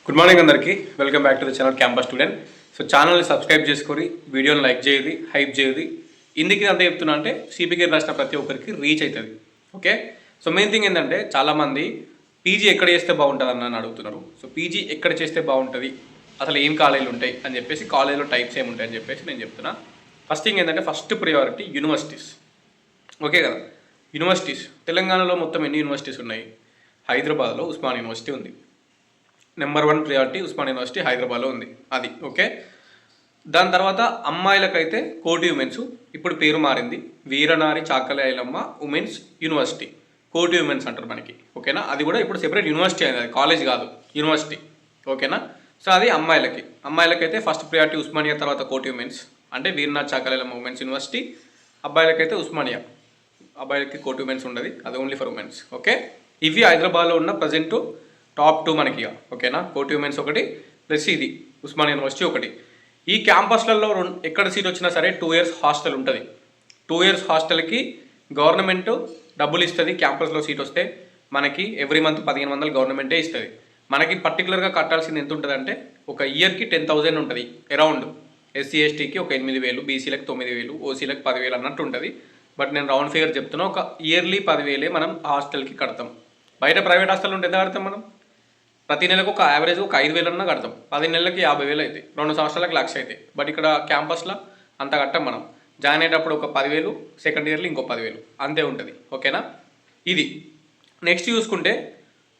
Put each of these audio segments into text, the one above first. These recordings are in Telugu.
గుడ్ మార్నింగ్ అందరికీ welcome back to the channel campus student. So ఛానల్ని సబ్స్క్రైబ్ చేసుకొని వీడియోని లైక్ చేయరు, హైప్ చేయరు. ఇందుకు అంతా చెప్తున్నా అంటే సిపికే రాసిన ప్రతి ఒక్కరికి రీచ్ అవుతుంది. ఓకే, సో మెయిన్ థింగ్ ఏంటంటే చాలామంది పీజీ ఎక్కడ చేస్తే బాగుంటుంది అని అడుగుతున్నారు. సో పీజీ ఎక్కడ చేస్తే బాగుంటుంది, అసలు ఏం కాలేజీలు ఉంటాయి అని చెప్పేసి, కాలేజీలో టైప్స్ ఏమి ఉంటాయి అని చెప్పేసి నేను చెప్తున్నా. ఫస్ట్ థింగ్ ఏంటంటే ఫస్ట్ ప్రియారిటీ యూనివర్సిటీస్. ఓకే కదా, యూనివర్సిటీస్ తెలంగాణలో మొత్తం ఎన్ని యూనివర్సిటీస్ ఉన్నాయి? హైదరాబాద్లో ఉస్మానియా యూనివర్సిటీ ఉంది. నెంబర్ 1 ప్రియారిటీ ఉస్మానియా యూనివర్సిటీ హైదరాబాద్లో ఉంది. అది ఓకే. దాని తర్వాత అమ్మాయిలకైతే కోటి ఉమెన్స్, ఇప్పుడు పేరు మారింది, వీరనారి చాకలి ఐలమ్మ ఉమెన్స్ యూనివర్సిటీ, కోటి ఉమెన్స్ అంటారు మనకి. ఓకేనా, అది కూడా ఇప్పుడు సెపరేట్ యూనివర్సిటీ అయింది, అది కాలేజ్ కాదు, యూనివర్సిటీ. ఓకేనా, సో అది అమ్మాయిలకైతే ఫస్ట్ ప్రియారిటీ ఉస్మానియా, తర్వాత కోటి ఉమెన్స్ అంటే వీరనారి చాకలి ఐలమ్మ ఉమెన్స్ యూనివర్సిటీ. అబ్బాయిలకైతే ఉస్మానియా, అబ్బాయిలకి కోటి ఉమెన్స్ ఉండదు, అది ఓన్లీ ఫర్ ఉమెన్స్. ఓకే, ఇవి హైదరాబాద్లో ఉన్న ప్రజెంట్ టాప్ 2 మనకి. ఓకేనా, కోటి ఉమెన్స్ ఒకటి ప్లస్ ఇది ఉస్మానియా యూనివర్సిటీ ఒకటి. ఈ క్యాంపస్లలో ఎక్కడ సీట్ వచ్చినా సరే 2 years హాస్టల్ ఉంటుంది. 2 years హాస్టల్కి గవర్నమెంట్ డబ్బులు ఇస్తుంది. క్యాంపస్లో సీట్ వస్తే మనకి ఎవ్రీ మంత్ 1500 గవర్నమెంటే ఇస్తుంది. మనకి పర్టికులర్గా కట్టాల్సింది ఎంత ఉంటుంది అంటే ఒక ఇయర్కి 10,000 ఉంటుంది అరౌండ్. ఎస్సీ ఎస్టీకి ఒక 8,000, బీసీలకు 9,000, ఓసీలకు 10,000 అన్నట్టు ఉంటుంది. బట్ నేను రౌండ్ ఫిగర్ చెప్తున్నా, ఒక ఇయర్లీ 10,000 మనం హాస్టల్కి కడతాం. బయట ప్రైవేట్ హాస్టల్ ఉంటే ఎంత కడతాం మనం? ప్రతి నెలకు ఒక యావరేజ్ ఒక 5,000 అన్నా కడతాం. 10 నెలలకి 50,000 అవుతాయి, 2 సంవత్సరాలకు 1,00,000 అవుతాయి. బట్ ఇక్కడ క్యాంపస్లో అంత కట్టాం మనం. జాయిన్ అయ్యేటప్పుడు ఒక 10,000, సెకండ్ ఇయర్లో ఇంకో 10,000, అంతే ఉంటుంది. ఓకేనా, ఇది. నెక్స్ట్ చూసుకుంటే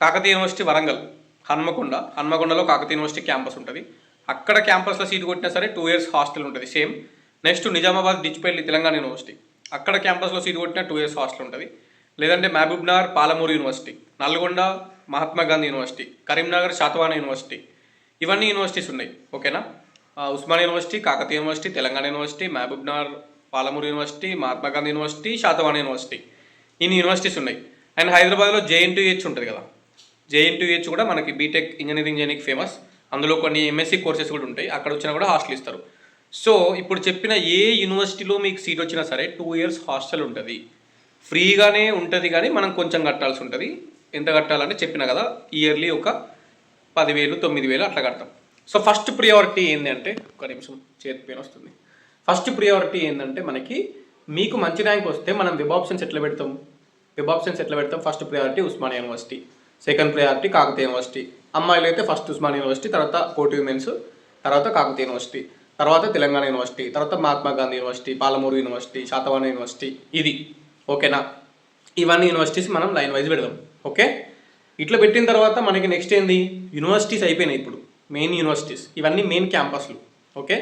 కాకతీయ యూనివర్సిటీ వరంగల్, హన్మకొండలో కాకతీయ యూనివర్సిటీ క్యాంపస్ ఉంటుంది. అక్కడ క్యాంపస్లో సీటు కొట్టినా సరే 2 years హాస్టల్ ఉంటుంది same. Next Nizamabad Dichpalli Telangana university, అక్కడ క్యాంపస్లో సీటు కొట్టినా 2 years హాస్టల్ ఉంటుంది. లేదంటే Mahabubnagar Palamuru university, Nalgonda Mahatma Gandhi university, Karimnagar Satavahana university, ఇవన్నీ యూనివర్సిటీస్ ఉన్నాయి. ఓకేనా, Osmania university, Kakatiya university, Telangana university, Mahabubnagar Palamuru university, Mahatma Gandhi university, Satavahana university, ఇన్ని యూనివర్సిటీస్ ఉన్నాయి. అండ్ హైదరాబాద్లో జేఎన్టీయూహెచ్ ఉంటుంది కదా, జేఎన్టీయూహెచ్ కూడా మనకి బీటెక్ ఇంజనీరింగ్ చేయడానికి ఫేమస్. అందులో కొన్ని ఎంఎస్సీ కోర్సెస్ కూడా ఉంటాయి, అక్కడ వచ్చినా కూడా హాస్టల్ ఇస్తారు. సో ఇప్పుడు చెప్పిన ఏ యూనివర్సిటీలో మీకు సీట్ వచ్చినా సరే 2 years హాస్టల్ ఉంటుంది. ఫ్రీగానే ఉంటుంది, కానీ మనం కొంచెం కట్టాల్సి ఉంటుంది. ఎంత కట్టాలంటే చెప్పిన కదా, ఇయర్లీ ఒక 10,000, 9,000 అట్లా కడతాం. సో ఫస్ట్ ప్రియారిటీ ఏంటంటే, ఒక నిమిషం చేతి పెయిన్ వస్తుంది. ఫస్ట్ ప్రియారిటీ ఏంటంటే మనకి మీకు మంచి ర్యాంక్ వస్తే మనం వెబ్ ఆప్షన్స్ ఎట్లా పెడతాం? First priority Osmania university, second priority Kakatiya university. అమ్మాయిలు అయితే ఫస్ట్ ఉస్మానియా యూనివర్సిటీ, తర్వాత కోటి ఉమెన్స్, తర్వాత కాకతీయ యూనివర్సిటీ, తర్వాత తెలంగాణ యూనివర్సిటీ, తర్వాత Mahatma Gandhi university, Palamuru university, Satavahana university, ఇది. ఓకేనా, ఇవన్నీ యూనివర్సిటీస్ మనం లైన్ వైజ్ పెడదాం. ఓకే, ఇట్లా పెట్టిన తర్వాత మనకి నెక్స్ట్ ఏంది, యూనివర్సిటీస్ అయిపోయినాయి. ఇప్పుడు మెయిన్ యూనివర్సిటీస్, ఇవన్నీ మెయిన్ క్యాంపస్లు. ఓకే,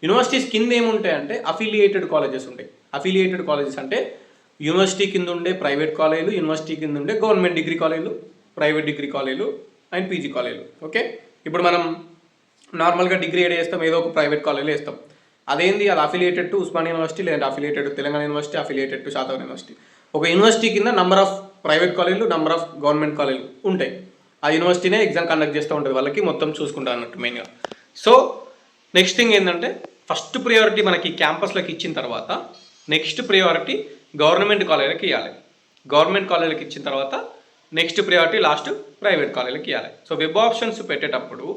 యూనివర్సిటీస్ కింద ఏముంటాయంటే అఫిలియేటెడ్ కాలేజెస్ ఉంటాయి. అఫిలియేటెడ్ కాలేజెస్ అంటే యూనివర్సిటీ కింద ఉండే ప్రైవేట్ కాలేజీలు, యూనివర్సిటీ కింద ఉండే గవర్నమెంట్ డిగ్రీ కాలేజీలు, ప్రైవేట్ డిగ్రీ కాలేజీలు అండ్ పీజీ కాలేజీలు. ఓకే, ఇప్పుడు మనం నార్మల్గా డిగ్రీ ఏడ చేస్తాం, ఏదో ఒక ప్రైవేట్ కాలేజీలో వేస్తాం. అదేంది, అది అఫిలియేటెడ్ టు ఉస్మానియా యూనివర్సిటీ, లేదంటే affiliated Telangana university, affiliated to Satavahana university. ఒక యూనివర్సిటీ కింద నంబర్ ఆఫ్ ప్రైవేట్ కాలేజీలు, నంబర్ ఆఫ్ గవర్నమెంట్ కాలేజీలు ఉంటాయి. ఆ యూనివర్సిటీనే ఎగ్జామ్ కండక్ట్ చేస్తూ ఉంటుంది, వాళ్ళకి మొత్తం చూసుకుంటారు అన్నట్టు మెయిన్గా. సో నెక్స్ట్ థింగ్ ఏంటంటే ఫస్ట్ ప్రియారిటీ మనకి క్యాంపస్లకు ఇచ్చిన తర్వాత నెక్స్ట్ ప్రియారిటీ గవర్నమెంట్ కాలేజీలకు ఇవ్వాలి. గవర్నమెంట్ కాలేజీలకు ఇచ్చిన తర్వాత నెక్స్ట్ ప్రియారిటీ లాస్ట్ ప్రైవేట్ కాలేజీలకు ఇవ్వాలి. సో వెబ్ ఆప్షన్స్ పెట్టేటప్పుడు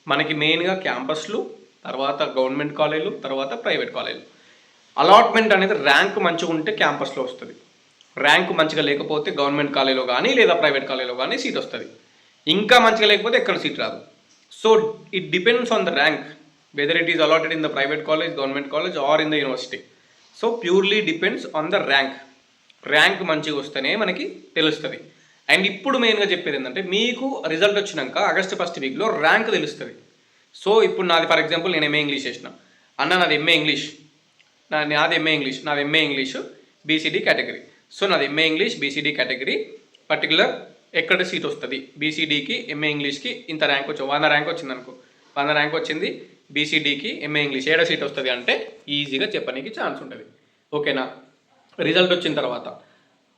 మనకి మెయిన్గా క్యాంపస్లు, తర్వాత గవర్నమెంట్ కాలేజీలు, తర్వాత ప్రైవేట్ కాలేజీలు. అలాట్మెంట్ అనేది ర్యాంక్ మంచిగా ఉంటే క్యాంపస్లో వస్తుంది. ర్యాంక్ మంచిగా లేకపోతే గవర్నమెంట్ కాలేజీలో కానీ లేదా ప్రైవేట్ కాలేజీలో కానీ సీట్ వస్తుంది. ఇంకా మంచిగా లేకపోతే ఎక్కడ సీట్ రాదు. So it depends on the rank, whether it is allotted in the private college, government college are in the university. So purely depends on the rank. Rank మంచిగా వస్తేనే మనకి తెలుస్తుంది. అండ్ ఇప్పుడు మెయిన్గా చెప్పేది ఏంటంటే, మీకు రిజల్ట్ వచ్చినాక ఆగస్ట్ 1st వీక్లో ర్యాంక్ తెలుస్తుంది. సో ఇప్పుడు నాది ఫర్ ఎగ్జాంపుల్ నేను ఎంఏ ఇంగ్లీష్ చేసిన అన్న, నాది ఎంఏ ఇంగ్లీష్, నాది MA English BCD category. So నాది MA English BCD category, particular ఎక్కడ సీట్ వస్తుంది, బీసీడీకి ఎంఏ ఇంగ్లీష్కి ఇంత ర్యాంక్ వచ్చి 100 ర్యాంక్ వచ్చింది అనుకో, 100 ర్యాంక్ వచ్చింది బీసీడీకి ఎంఏ ఇంగ్లీష్, ఏడ సీట్ వస్తుంది అంటే ఈజీగా చెప్పడానికి ఛాన్స్ ఉంటుంది. ఓకేనా, రిజల్ట్ వచ్చిన తర్వాత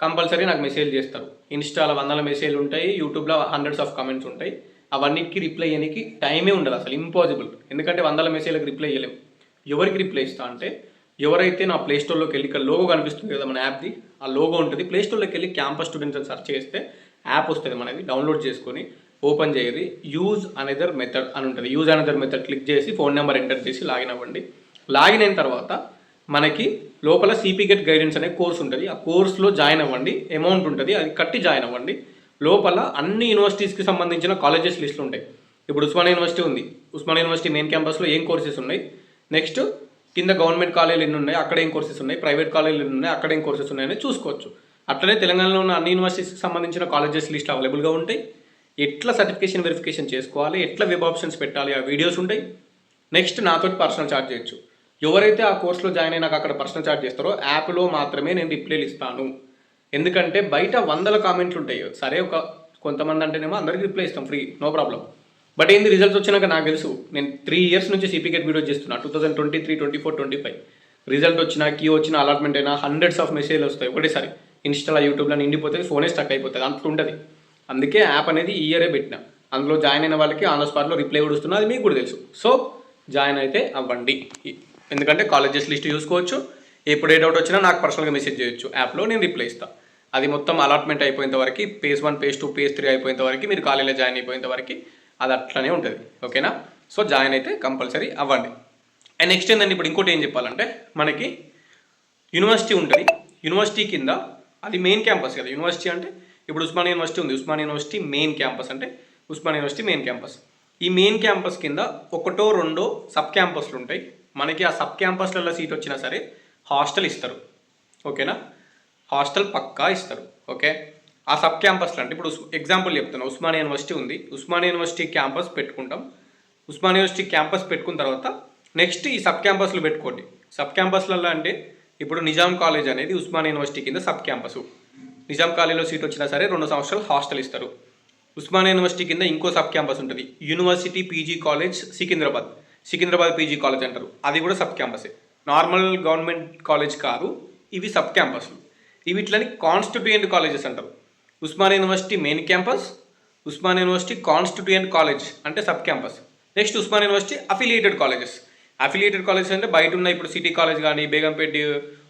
కంపల్సరీ నాకు మెసేజ్ చేస్తారు. ఇన్స్టాలో 100 మెసేజ్లు ఉంటాయి, యూట్యూబ్లో హండ్రెడ్స్ ఆఫ్ కమెంట్స్ ఉంటాయి. అవన్నిటికీ రిప్లై చేయడానికి టైమే ఉండదు, అసలు ఇంపాసిబుల్. ఎందుకంటే 100 మెసేజ్లకు రిప్లై చేయలేము. ఎవరికి రిప్లై ఇస్తా అంటే, ఎవరైతే నా ప్లేస్టోర్లోకి వెళ్ళి ఇక్కడ లోగో కనిపిస్తుంది కదా మన యాప్ది, ఆ లోగో ఉంటుంది, ప్లేస్టోర్లోకి వెళ్ళి క్యాంపస్ స్టూడెంట్స్ అని సెర్చ్ చేస్తే యాప్ వస్తుంది మనది, డౌన్లోడ్ చేసుకొని ఓపెన్ చేయరి, యూజ్ అనదర్ మెథడ్ అని ఉంటుంది. యూజ్ అనదర్ మెథడ్ క్లిక్ చేసి ఫోన్ నెంబర్ ఎంటర్ చేసి లాగిన్ అవ్వండి. లాగిన్ అయిన తర్వాత మనకి లోపల సిపి గెట్ గైడెన్స్ అనే కోర్స్ ఉంటుంది. ఆ కోర్స్లో జాయిన్ అవ్వండి. అమౌంట్ ఉంటుంది, అది కట్టి జాయిన్ అవ్వండి. లోపల అన్ని యూనివర్సిటీస్కి సంబంధించిన కాలేజెస్ లిస్టులు ఉంటాయి. ఇప్పుడు ఉస్మానియా యూనివర్సిటీ ఉంది. ఉస్మానియా యూనివర్సిటీ మెయిన్ క్యాంపస్లో ఏం కోర్సెస్ ఉన్నాయి, నెక్స్ట్ కింద గవర్నమెంట్ కాలేజీలు ఎన్ని ఉన్నాయి, అక్కడ ఏం కోర్సెస్ ఉన్నాయి, ప్రైవేట్ కాలేజీలు ఎన్ని ఉన్నాయి, అక్కడ ఏం కోర్సెస్ ఉన్నాయని చూసుకోవచ్చు. అట్లనే తెలంగాణలో ఉన్న అన్ని యూనివర్సిటీస్కి సంబంధించిన కాలేజెస్ లిస్ట్ అవైలబుల్గా ఉంటాయి. ఎట్లా సర్టిఫికేషన్ వెరిఫికేషన్ చేసుకోవాలి, ఎట్లా వెబ్ ఆప్షన్స్ పెట్టాలి, ఆ వీడియోస్ ఉంటాయి. నెక్స్ట్ నాతోటి పర్సనల్ చార్జ్ చేయొచ్చు. ఎవరైతే ఆ కోర్సులో జాయిన్ అయినాక అక్కడ పర్సనల్ చార్జ్ చేస్తారో యాప్లో మాత్రమే నేను రిప్లైలు ఇస్తాను. ఎందుకంటే బయట వందల కామెంట్లు ఉంటాయి. సరే కొంతమంది అంటేనేమో అందరికీ రిప్లై ఇస్తాం ఫ్రీ, నో ప్రాబ్లం. బట్ ఏంది రిజల్ట్స్ వచ్చినాక నాకు తెలుసు. నేను 3 years నుంచి సిపి గెట్ వీడియో చేస్తున్నా. 2023, 24, 25 రిజల్ట్ వచ్చినా, క్యూ వచ్చిన, అలాట్మెంట్ అయినా హండ్రెడ్స్ ఆఫ్ మెసేజ్లు వస్తాయి ఒకటేసారి. ఇన్స్టాలో యూట్యూబ్లో నిండిపోతుంది, ఫోనే స్టక్ అయిపోతుంది, అంత ఉంటుంది. అందుకే యాప్ అనేది ఈ ఇయరే పెట్టిన. అందులో జాయిన్ అయిన వాళ్ళకి ఆన్ ద స్పాట్లో రిప్లై కూడా వస్తున్నా, అది మీకు కూడా తెలుసు. సో జాయిన్ అయితే అవ్వండి. ఎందుకంటే కాలేజెస్ లిస్ట్ చూసుకోవచ్చు. ఎప్పుడు ఏ డౌట్ వచ్చినా నాకు పర్సనల్గా మెసేజ్ చేయొచ్చు. యాప్లో నేను రిప్లై ఇస్తాను. అది మొత్తం అలాట్మెంట్ అయిపోయేంత వరకు, phase 1, phase 2, phase 3 అయిపోయేంత వరకు, మీరు కాలేజీలో జాయిన్ అయిపోయేంత వరకు అది అట్లనే ఉంటుంది. ఓకేనా? సో జాయిన్ అయితే కంపల్సరీ అవ్వండి. అండ్ నెక్స్ట్ ఏంటంటే ఇప్పుడు ఇంకోటి ఏం చెప్పాలంటే, మనకి యూనివర్సిటీ ఉంటుంది. యూనివర్సిటీ కింద అది మెయిన్ క్యాంపస్ కదా. యూనివర్సిటీ అంటే ఇప్పుడు ఉస్మానియా యూనివర్సిటీ ఉంది. ఉస్మానియా యూనివర్సిటీ మెయిన్ క్యాంపస్ అంటే ఉస్మానియా యూనివర్సిటీ మెయిన్ క్యాంపస్. ఈ మెయిన్ క్యాంపస్ కింద 1, 2 సబ్ క్యాంపస్లు ఉంటాయి. మనకి ఆ సబ్ క్యాంపస్లలో సీట్ వచ్చినా సరే హాస్టల్ ఇస్తారు. ఓకేనా? హాస్టల్ పక్కా ఇస్తారు. ఓకే, ఆ సబ్ క్యాంపస్లో అంటే ఇప్పుడు ఎగ్జాంపుల్ చెప్తాను. ఉస్మానియా యూనివర్సిటీ ఉంది. ఉస్మానియా యూనివర్సిటీ క్యాంపస్ పెట్టుకుంటాం. ఉస్మానియా యూనివర్సిటీ క్యాంపస్ పెట్టుకున్న తర్వాత నెక్స్ట్ ఈ సబ్ క్యాంపస్లు పెట్టుకోండి. సబ్ క్యాంపస్లలో అంటే ఇప్పుడు నిజాం కాలేజ్ అనేది ఉస్మానియా యూనివర్సిటీ కింద సబ్ క్యాంపస్. నిజాం కాలేజ్లో సీట్ వచ్చినా సరే 2 సంవత్సరాలు హాస్టల్ ఇస్తారు. ఉస్మానియా యూనివర్సిటీ కింద ఇంకో సబ్ క్యాంపస్ ఉంటుంది, university PG college Secunderabad PG college అంటారు. అది కూడా సబ్ క్యాంపసే, నార్మల్ గవర్నమెంట్ కాలేజ్ కాదు. ఇవి సబ్ క్యాంపస్లు. ఇవి ఇట్లని కాన్స్టిట్యూయెంట్ కాలేజెస్ అంటారు. Osmania university main campus, Osmania university constituent college అంటే sub campus. Next Osmania university affiliated colleges. Affiliated colleges అంటే బయట ఉన్న ఇప్పుడు సిటీ కాలేజ్ కానీ, బేగంపేట్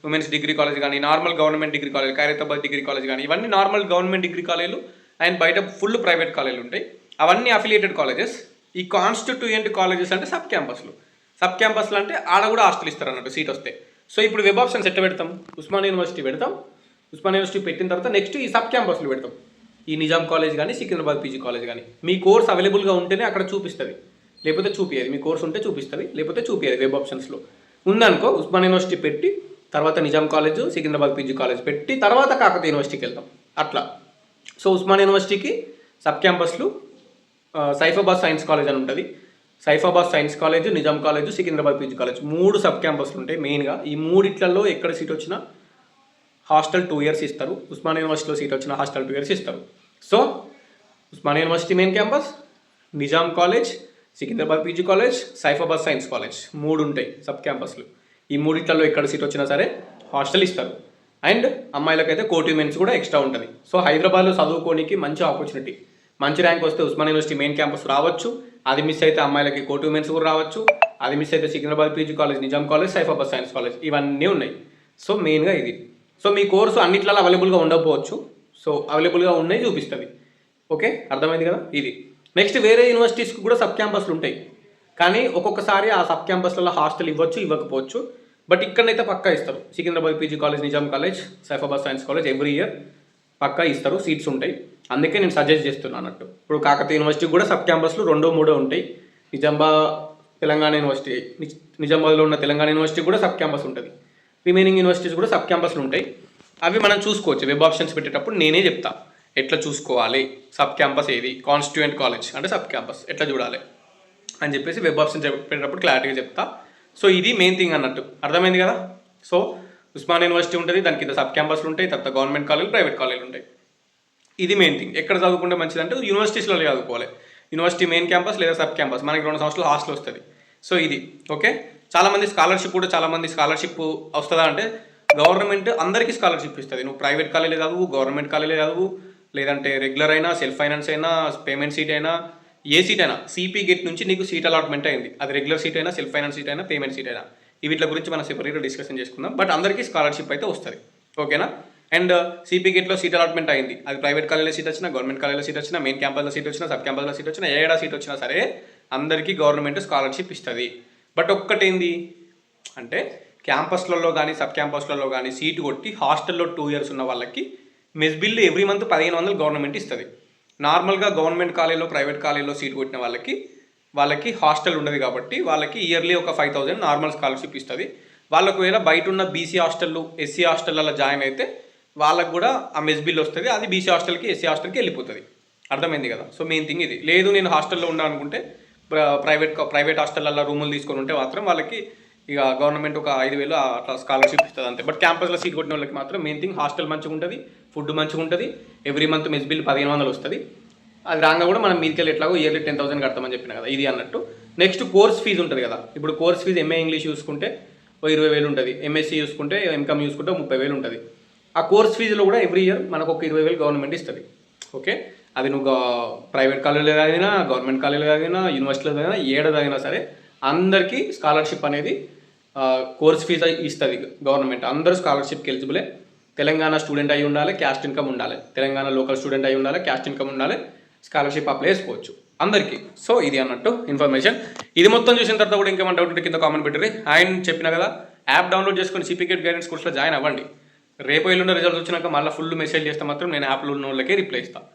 ఉమెన్స్ డిగ్రీ కాలేజ్ కానీ, normal government degree college, Khairatabad degree college కానీ, ఇవన్నీ నార్మల్ గవర్నమెంట్ డిగ్రీ కాలేజీలు. అండ్ బయట ఫుల్ ప్రైవేట్ కాలేజీలు ఉంటాయి. అవన్నీ అఫిలియేటెడ్ కాలేజెస్. ఈ కాన్స్టిట్యూయెంట్ కాలేజెస్ అంటే సబ్ క్యాంపస్లు. సబ్ క్యాంపస్లు అంటే ఆడ కూడా హాస్టల్ ఇస్తారు అన్నట్టు సీట్ వస్తే. సో ఇప్పుడు వెబ్ ఆప్షన్స్ ఎట్లా పెడతాం? ఉస్మానియా యూనివర్సిటీ పెడతాం. ఉస్మానియా యూనివర్సిటీ పెట్టిన తర్వాత నెక్స్ట్ ఈ సబ్ క్యాంపస్లు పెడతాం. ఈ నిజాం కాలేజ్ కానీ, సికింద్రాబాద్ పీజీ కాలేజ్ కానీ. మీ కోర్స్ అవైలబుల్గా ఉంటేనే అక్కడ చూపిస్తుంది, లేకపోతే చూపించేది. మీ కోర్స్ ఉంటే చూపిస్తుంది, లేకపోతే చూపించేది. వెబ్ ఆప్షన్స్లో ఉందనుకో ఉస్మానియా యూనివర్సిటీ పెట్టి తర్వాత Nizam college, Secunderabad PG college పెట్టి తర్వాత కాకతీయ యూనివర్సిటీకి వెళ్తాం అట్లా. సో ఉస్మానియా యూనివర్సిటీకి సబ్ క్యాంపస్లు సైఫాబాద్ సైన్స్ కాలేజ్ అని ఉంటుంది. Saifabad science college, Nizam college, Secunderabad PG college 3 sub క్యాంపస్లు ఉంటాయి మెయిన్గా. ఈ మూడిట్లలో ఎక్కడ సీట్ వచ్చినా హాస్టల్ 2 years ఇస్తారు. ఉస్మానియా యూనివర్సిటీలో సీట్ వచ్చిన హాస్టల్ 2 years ఇస్తారు. So Osmania university main campus, Nizam college, Secunderabad PG college, Saifabad science college 3 ఉంటాయి సబ్ క్యాంపస్లు. ఈ మూడిట్లలో ఎక్కడ సీట్ వచ్చినా సరే హాస్టల్ ఇస్తారు. అండ్ అమ్మాయిలకైతే కోటి మెన్స్ కూడా ఎక్స్ట్రా ఉంటుంది. సో హైదరాబాద్లో చదువుకోనికి మంచి ఆపర్చునిటీ. మంచి ర్యాంక్ వస్తే ఉస్మానియా యూనివర్సిటీ మెయిన్ క్యాంపస్ రావచ్చు. అది మిస్ అయితే అమ్మాయిలకి కోటి మెన్స్ కూడా రావచ్చు. అది మిస్ అయితే Secunderabad PG college, Nizam college, Saifabad science college ఇవన్నీ ఉన్నాయి. సో మెయిన్గా ఇది. సో మీ కోర్సు అన్నిట్లలో అవైలబుల్గా ఉండకపోవచ్చు. సో అవైలబుల్గా ఉన్నాయి చూపిస్తుంది. ఓకే, అర్థమైంది కదా? ఇది నెక్స్ట్ వేరే యూనివర్సిటీస్కి కూడా సబ్ క్యాంపస్లు ఉంటాయి. కానీ ఒక్కొక్కసారి ఆ సబ్ క్యాంపస్లలో హాస్టల్ ఇవ్వచ్చు, ఇవ్వకపోవచ్చు. బట్ ఇక్కడనైతే పక్కా ఇస్తారు. Secunderabad PG college, Nizam college, Saifabad science college every year పక్కా ఇస్తారు, సీట్స్ ఉంటాయి. అందుకే నేను సజెస్ట్ చేస్తున్నాను అన్నట్టు. ఇప్పుడు కాకతీయ యూనివర్సిటీ కూడా సబ్ క్యాంపస్లు 2, 3 ఉంటాయి. తెలంగాణ యూనివర్సిటీ, నిజామాబాద్లో ఉన్న తెలంగాణ యూనివర్సిటీ కూడా సబ్ క్యాంపస్ ఉంటుంది. రిమైనింగ్ యూనివర్సిటీస్ కూడా సబ్ క్యాంపస్లు ఉంటాయి. అవి మనం చూసుకోవచ్చు. వెబ్ ఆప్షన్స్ పెట్టేటప్పుడు నేనే చెప్తా ఎట్లా చూసుకోవాలి, సబ్ క్యాంపస్ ఏది, కాన్స్టిట్యూయెంట్ కాలేజ్ అంటే సబ్ క్యాంపస్ ఎట్లా చూడాలి అని చెప్పేసి వెబ్ ఆప్షన్స్ పెట్టేటప్పుడు క్లారిటీగా చెప్తా. సో ఇది మెయిన్ థింగ్ అన్నట్టు. అర్థమైంది కదా? సో ఉస్మానియా యూనివర్సిటీ ఉంటుంది, దాని కింద సబ్ క్యాంపస్లు ఉంటాయి, తర్వాత గవర్నమెంట్ కాలేజీలు, ప్రైవేట్ కాలేజీలు ఉంటాయి. ఇది మెయిన్ థింగ్. ఎక్కడ చదువుకుంటే మంచిదంటే యూనివర్సిటీస్లో చదువుకోవాలి. యూనివర్సిటీ మెయిన్ క్యాంపస్ లేదా సబ్ క్యాంపస్, మనకి 2 సంవత్సరాలు హాస్టల్ వస్తుంది. సో ఇది ఓకే. చాలామంది స్కాలర్షిప్ వస్తుందా అంటే గవర్నమెంట్ అందరికీ స్కాలర్షిప్ ఇస్తుంది. నువ్వు ప్రైవేట్ కాలేజీలో చదువు, గవర్నమెంట్ కాలేజీలో చదువు, లేదంటే రెగ్యులర్ అయినా, సెల్ఫ్ ఫైనాన్స్ అయినా, పేమెంట్ సీట్ అయినా, ఏ సీట్ అయినా సిపి గెట్ నుంచి నీకు సీట్ అలాట్మెంట్ అయింది. అది రెగ్యులర్ సీట్ అయినా, సెల్ఫ్ ఫైనాన్స్ సీట్ అయినా, పేమెంట్ సీట్ అయినా, వీటి గురించి మనం సెపరేట్గా డిస్కషన్ చేసుకుందాం. బట్ అందరికీ స్కాలర్షిప్ అయితే వస్తుంది. ఓకేనా? అండ్ సిపీ గేట్లో సీట్ అలాట్మెంట్ అయింది. అది ప్రైవేట్ కాలేజీలో సీట్ వచ్చినా, గవర్నమెంట్ కాలేజీలో సీట్ వచ్చినా, మెయిన్ క్యాంపస్లో సీట్ వచ్చినా, సబ్ క్యాంపస్లో సీట్ వచ్చినా, ఏడా సీట్ వచ్చినా సరే అందరికీ గవర్నమెంట్ స్కాలర్షిప్ ఇస్తుంది. బట్ ఒక్కటేంది అంటే క్యాంపస్లలో కానీ సబ్ క్యాంపస్లలో కానీ సీటు కొట్టి హాస్టల్లో 2 years ఉన్న వాళ్ళకి mess bill every month 1500 government ఇస్తుంది. నార్మల్గా గవర్నమెంట్ కాలేజీలో ప్రైవేట్ కాలేజీలో సీట్ కొట్టిన వాళ్ళకి హాస్టల్ ఉండదు కాబట్టి వాళ్ళకి ఇయర్లీ ఒక 5000 నార్మల్ స్కాలర్షిప్ ఇస్తుంది. వాళ్ళకు ఒకవేళ బయట ఉన్న బీసీ హాస్టళ్ళు ఎస్సీ హాస్టల్లో జాయిన్ అయితే వాళ్ళకు కూడా ఆ మెస్ బిల్ వస్తుంది. అది బీసీ హాస్టల్కి ఎస్సీ హాస్టల్కి వెళ్ళిపోతుంది. అర్థమైంది కదా. సో మెయిన్ థింగ్ ఇది. లేదు నేను హాస్టల్లో ఉండాలనుకుంటే ప్రైవేట్ హాస్టల్లో రూములు తీసుకొని ఉంటే మాత్రం వాళ్ళకి ఇక గవర్నమెంట్ ఒక 5000 అట్లా స్కాలర్షిప్ ఇస్తుంది అంతే. బట్ క్యాంపస్లో సీట్ కొట్టిన వాళ్ళకి మాత్రం మెయిన్ థింగ్ హాస్టల్ మంచిగా ఉంటుంది, ఫుడ్ మంచిగా ఉంటుంది, ఎవ్రీ మంత్ మెస్ బిల్ 1500 వస్తుంది. అది రాగా కూడా మనం మీదికెళ్ళి ఎట్లాగో ఇయర్లీ 10,000 కడతామని చెప్పిన కదా, ఇది అన్నట్టు. నెక్స్ట్ కోర్స్ ఫీజు ఉంటుంది కదా. ఇప్పుడు కోర్స్ ఫీజు ఎంఏ ఇంగ్లీష్ చూసుకుంటే 20,000 ఉంటుంది, ఎంఎస్సీ చూసుకుంటే ఎంకామ్ చూసుకుంటే 30,000 ఉంటుంది. ఆ కోర్స్ ఫీజులో కూడా ఎవ్రీ ఇయర్ మనకు ఒక 20,000 గవర్నమెంట్ ఇస్తుంది. ఓకే, అది నువ్వు ప్రైవేట్ కాలేజీలో చదివినా, గవర్నమెంట్ కాలేజీలో చదివినా, యూనివర్సిటీలో చదివినా, ఏడ చదివినా సరే అందరికీ స్కాలర్షిప్ అనేది కోర్స్ ఫీజు ఇస్తుంది గవర్నమెంట్. అందరూ స్కాలర్షిప్కి ఎలిజిబులే. తెలంగాణ స్టూడెంట్ అయి ఉండాలి, క్యాస్ట్ ఇన్కమ్ ఉండాలి. తెలంగాణ లోకల్ స్టూడెంట్ అయి ఉండాలి, క్యాస్ట్ ఇన్కమ్ ఉండాలి, స్కాలర్షిప్ అప్లై చేసుకోవచ్చు అందరికీ. సో ఇది అన్నట్టు ఇన్ఫర్మేషన్. ఇది మొత్తం చూసిన తర్వాత కూడా ఇంకేమైనా డౌట్ ఉంటే కింద కామెంట్ పెట్టండి. ఆయన చెప్పిన కదా, యాప్ డౌన్లోడ్ చేసుకొని సిపికేట్ గైడెన్స్ కోర్సులో జాయిన్ అవ్వండి. రేపు ఎల్లుండి రిజల్ట్స్ వచ్చినాక మళ్ళీ ఫుల్ మెసేజ్ చేస్తే మాత్రం నేను యాప్లో ఉన్న వాళ్ళకే రిప్లై ఇస్తాను.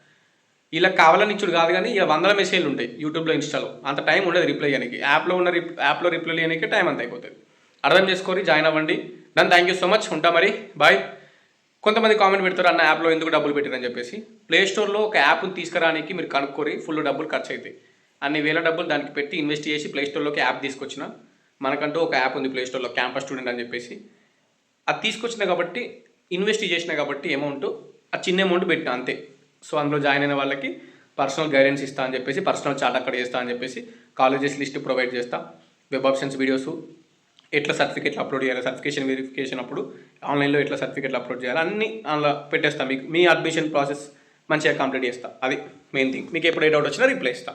ఇలా కావాలని ఇచ్చుడు కాదు, కానీ ఇక 100 మెసేజ్లు ఉంటాయి యూట్యూబ్లో, ఇన్స్టాలో. అంత టైం ఉండదు రిప్లై చేయడానికి. యాప్లో రిప్లై చేయడానికి టైం అంత అయిపోతుంది. అర్థం చేసుకొని జాయిన్ అవ్వండి. Done. Thank you so much. ఉంటా మరి, బాయ్. కొంతమంది కామెంట్ పెడతారు, అన్న యాప్లో ఎందుకు డబ్బులు పెట్టారని చెప్పేసి. ప్లేస్టోర్లో ఒక యాప్ని తీసుకురానికి మీరు కనుక్కొని ఫుల్ డబ్బులు ఖర్చు అవుతాయి. అన్ని వేల డబ్బులు దానికి పెట్టి ఇన్వెస్ట్ చేసి ప్లేస్టోర్లోకి యాప్ తీసుకొచ్చిన. మనకంటూ ఒక యాప్ ఉంది ప్లేస్టోర్లో, క్యాంపస్ స్టూడెంట్ అని చెప్పేసి. అది తీసుకొచ్చిన కాబట్టి, ఇన్వెస్ట్ చేసిన కాబట్టి అమౌంట్, ఆ చిన్న అమౌంట్ పెట్టిన అంతే. సో అందులో జాయిన్ అయిన వాళ్ళకి పర్సనల్ గైడెన్స్ ఇస్తా అని చెప్పేసి, పర్సనల్ చాట్ అక్కడ చేస్తా అని చెప్పేసి, కాలేజెస్ లిస్ట్ ప్రొవైడ్ చేస్తా, వెబ్ ఆప్షన్స్ వీడియోస్, ఎట్లా సర్టిఫికేట్లు అప్లోడ్ చేయాలి, సర్టిఫికేషన్ వెరిఫికేషన్ అప్పుడు ఆన్లైన్లో ఎట్లా సర్టిఫికేట్లు అప్లోడ్ చేయాలి, అన్నీ అందులో పెట్టేస్తాను. మీకు మీ అడ్మిషన్ ప్రాసెస్ మంచిగా కంప్లీట్ చేస్తా. అది మెయిన్ థింగ్. మీకు ఎప్పుడు ఏ డౌట్ వచ్చినా రిప్లై ఇస్తా.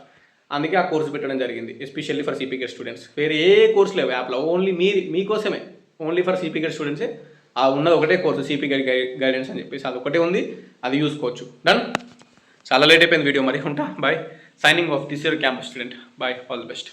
అందుకే ఆ కోర్సు పెట్టడం జరిగింది, ఎస్పెషల్లీ ఫర్ సిపికేట్ స్టూడెంట్స్. వేరే ఏ కోర్సు లేవు యాప్లో, ఓన్లీ మీకోసమే, ఓన్లీ ఫర్ సిపికేట్ స్టూడెంట్సే. ఆ ఉన్నది ఒకటే కోర్సు, సిపికేట్ గైడెన్స్ అని చెప్పేసి, అది ఒకటే ఉంది, అది చూసుకోవచ్చు. డన్. చాలా లేట్ అయిపోయింది వీడియో, మరి ఉంటా. Bye. Signing off this year campus student. Bye. All the best.